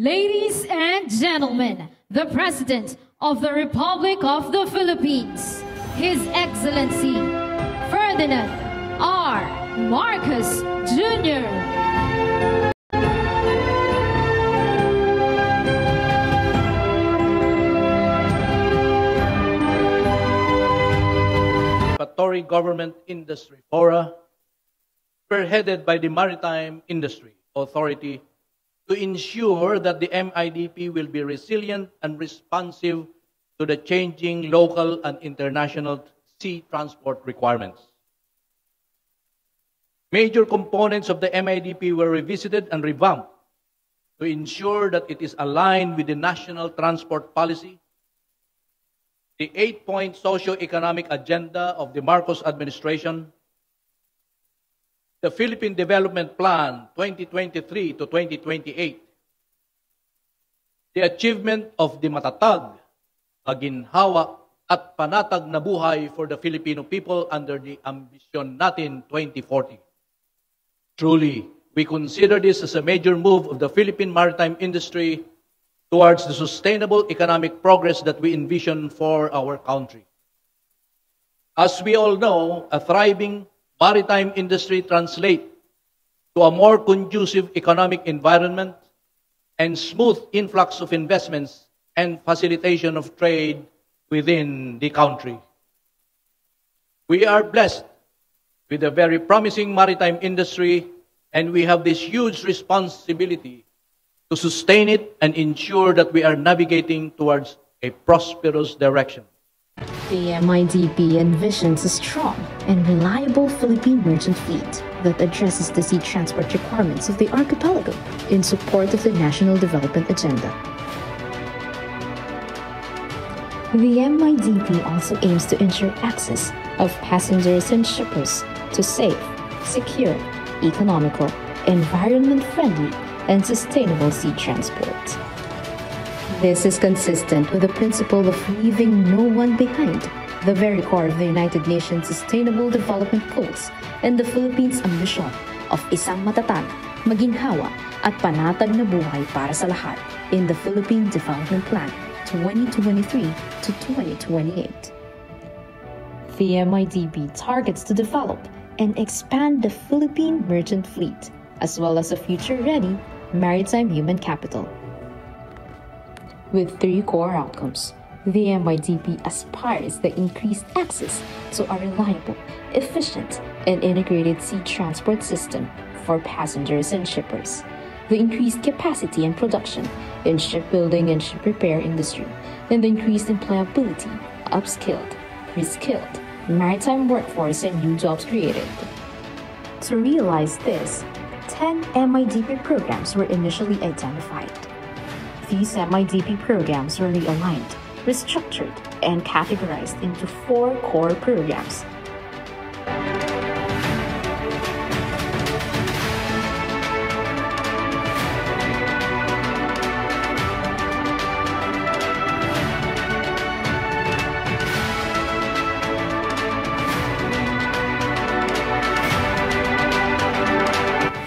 Ladies and gentlemen, the President of the Republic of the Philippines, His Excellency Ferdinand R. Marcos Jr. Participatory Government Industry Fora, spearheaded by the Maritime Industry Authority, to ensure that the MIDP will be resilient and responsive to the changing local and international sea transport requirements. Major components of the MIDP were revisited and revamped to ensure that it is aligned with the national transport policy, the 8-point socio-economic agenda of the Marcos administration, the Philippine Development Plan 2023 to 2028, the achievement of the matatag, maginhawa at panatag na buhay for the Filipino people under the Ambisyon Natin 2040. Truly, we consider this as a major move of the Philippine maritime industry towards the sustainable economic progress that we envision for our country. As we all know, a thriving maritime industry translates to a more conducive economic environment and smooth influx of investments and facilitation of trade within the country. We are blessed with a very promising maritime industry, and we have this huge responsibility to sustain it and ensure that we are navigating towards a prosperous direction. The MIDP envisions a strong and reliable Philippine merchant fleet that addresses the sea transport requirements of the archipelago in support of the national development agenda. The MIDP also aims to ensure access of passengers and shippers to safe, secure, economical, environment-friendly, and sustainable sea transport. This is consistent with the principle of leaving no one behind, the very core of the United Nations Sustainable Development Goals and the Philippines' ambition of isang matatag, maginhawa, at panatag na buhay para sa lahat in the Philippine Development Plan 2023 to 2028. The MIDP targets to develop and expand the Philippine merchant fleet, as well as a future-ready maritime human capital. With 3 core outcomes, the MIDP aspires the increased access to a reliable, efficient, and integrated sea transport system for passengers and shippers, the increased capacity and production in shipbuilding and ship repair industry, and the increased employability, upskilled, reskilled, maritime workforce and new jobs created. To realize this, 10 MIDP programs were initially identified. These MIDP programs were realigned, restructured, and categorized into 4 core programs.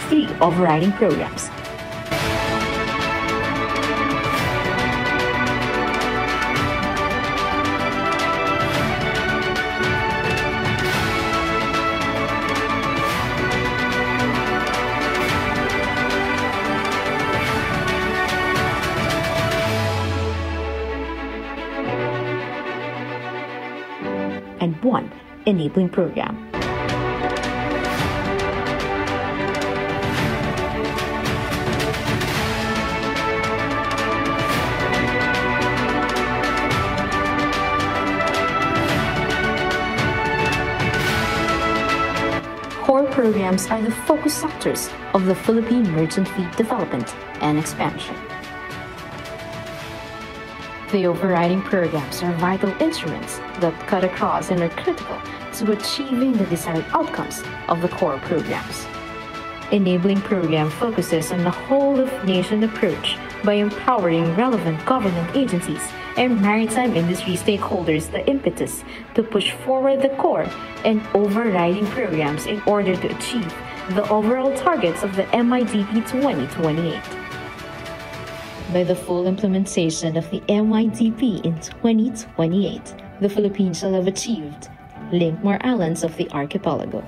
Three overriding programs. And 1 enabling program. Core programs are the focus sectors of the Philippine merchant fleet development and expansion. The overriding programs are vital instruments that cut across and are critical to achieving the desired outcomes of the core programs. Enabling program focuses on the whole-of-nation approach by empowering relevant government agencies and maritime industry stakeholders the impetus to push forward the core and overriding programs in order to achieve the overall targets of the MIDP 2028. by the full implementation of the MIDP in 2028, the Philippines shall have achieved link more islands of the archipelago,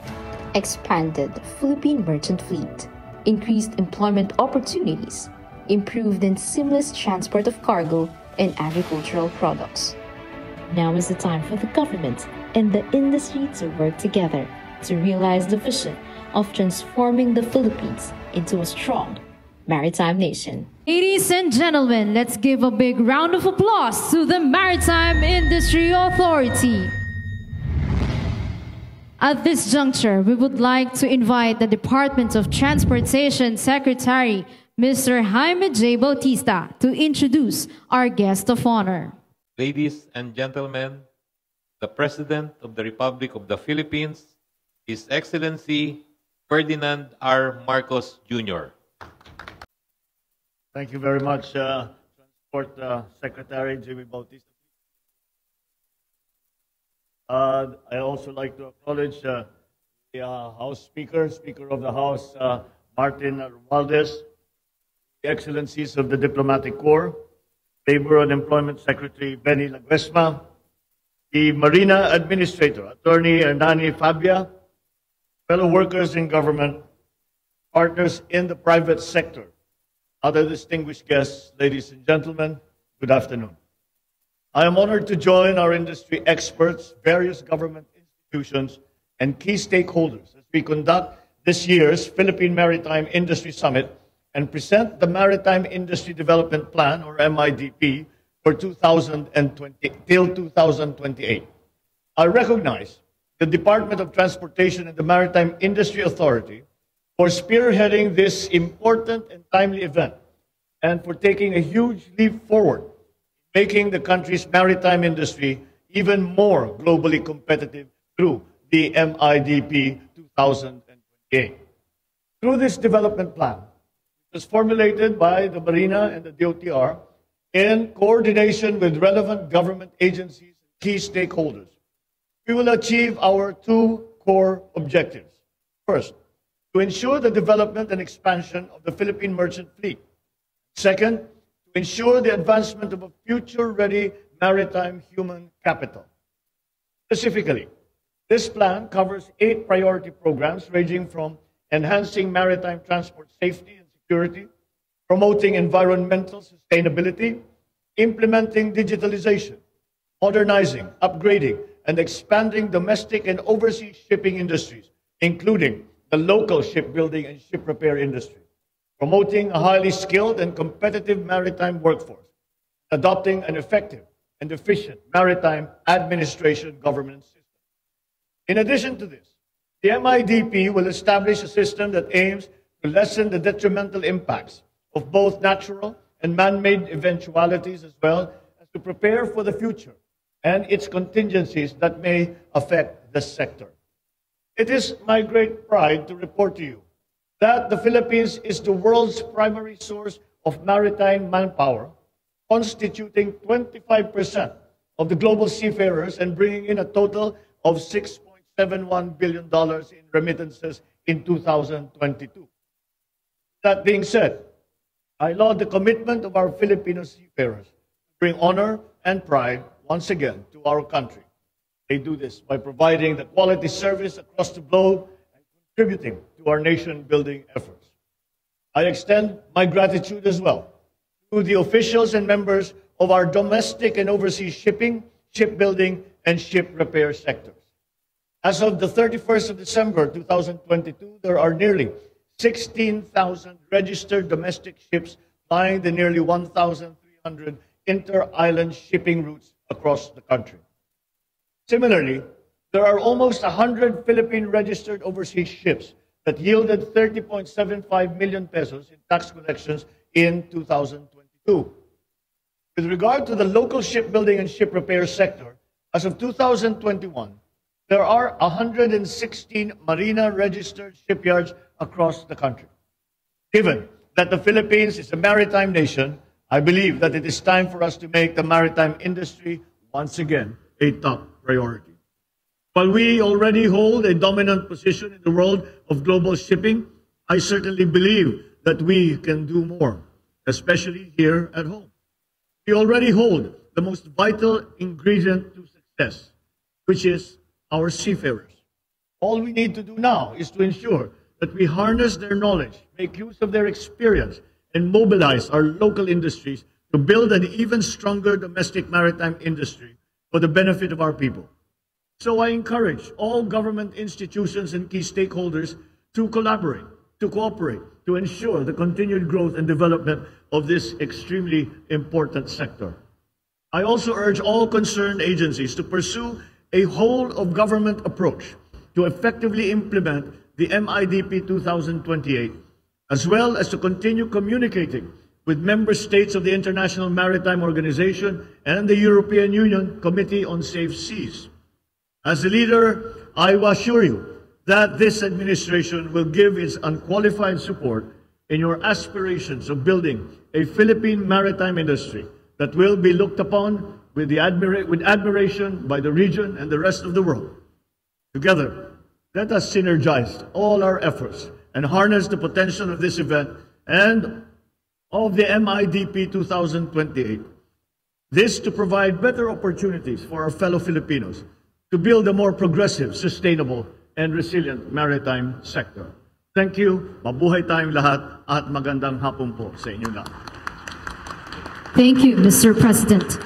expanded Philippine merchant fleet, increased employment opportunities, improved and seamless transport of cargo and agricultural products. Now is the time for the government and the industry to work together to realize the vision of transforming the Philippines into a strong maritime nation. Ladies and gentlemen, let's give a big round of applause to the Maritime Industry Authority. At this juncture, we would like to invite the Department of Transportation Secretary, Mr. Jaime J. Bautista, to introduce our guest of honor. Ladies and gentlemen, the President of the Republic of the Philippines, His Excellency Ferdinand R. Marcos Jr. Thank you very much, Transport Secretary Jimmy Bautista. I also like to acknowledge the House Speaker, Speaker of the House, Martin Romualdez, the Excellencies of the Diplomatic Corps, Labor and Employment Secretary Benny Laguesma, the Marina Administrator, Attorney Hernani Fabia, fellow workers in government, partners in the private sector, other distinguished guests, ladies and gentlemen, good afternoon. I am honored to join our industry experts, various government institutions, and key stakeholders as we conduct this year's Philippine Maritime Industry Summit and present the Maritime Industry Development Plan, or MIDP, for 2020 till 2028. I recognize the Department of Transportation and the Maritime Industry Authority for spearheading this important and timely event and for taking a huge leap forward, making the country's maritime industry even more globally competitive through the MIDP 2028. Through this development plan, it was formulated by the Marina and the DOTR in coordination with relevant government agencies and key stakeholders. We will achieve our two core objectives. First, to ensure the development and expansion of the Philippine merchant fleet. Second, to ensure the advancement of a future-ready maritime human capital. Specifically, this plan covers 8 priority programs ranging from enhancing maritime transport safety and security, promoting environmental sustainability, implementing digitalization, modernizing, upgrading, and expanding domestic and overseas shipping industries, including the local shipbuilding and ship repair industry, promoting a highly skilled and competitive maritime workforce, adopting an effective and efficient maritime administration governance system. In addition to this, the MIDP will establish a system that aims to lessen the detrimental impacts of both natural and man-made eventualities, as well as to prepare for the future and its contingencies that may affect the sector. It is my great pride to report to you that the Philippines is the world's primary source of maritime manpower, constituting 25% of the global seafarers and bringing in a total of $6.71 billion in remittances in 2022. That being said, I laud the commitment of our Filipino seafarers to bring honor and pride once again to our country. They do this by providing the quality service across the globe and contributing to our nation-building efforts. I extend my gratitude as well to the officials and members of our domestic and overseas shipping, shipbuilding, and ship repair sectors. As of the 31st of December 2022, there are nearly 16,000 registered domestic ships plying the nearly 1,300 inter-island shipping routes across the country. Similarly, there are almost 100 Philippine-registered overseas ships that yielded 30.75 million pesos in tax collections in 2022. With regard to the local shipbuilding and ship repair sector, as of 2021, there are 116 Marina-registered shipyards across the country. Given that the Philippines is a maritime nation, I believe that it is time for us to make the maritime industry once again a top priority. While we already hold a dominant position in the world of global shipping, I certainly believe that we can do more. especially here at home. We already hold the most vital ingredient to success, which is our seafarers. All we need to do now is to ensure that we harness their knowledge, make use of their experience, and mobilize our local industries to build an even stronger domestic maritime industry for the benefit of our people. So I encourage all government institutions and key stakeholders to collaborate, to cooperate, to ensure the continued growth and development of this extremely important sector. I also urge all concerned agencies to pursue a whole-of-government approach to effectively implement the MIDP 2028, as well as to continue communicating with member states of the International Maritime Organization and the European Union Committee on Safe Seas. As a leader, I assure you that this administration will give its unqualified support in your aspirations of building a Philippine maritime industry that will be looked upon with admiration by the region and the rest of the world. Together, let us synergize all our efforts and harness the potential of this event and of the MIDP 2028. This to provide better opportunities for our fellow Filipinos to build a more progressive, sustainable, and resilient maritime sector. Thank you. Mabuhay tayong lahat at magandang hapon po sa inyo lahat. Thank you, Mr. President.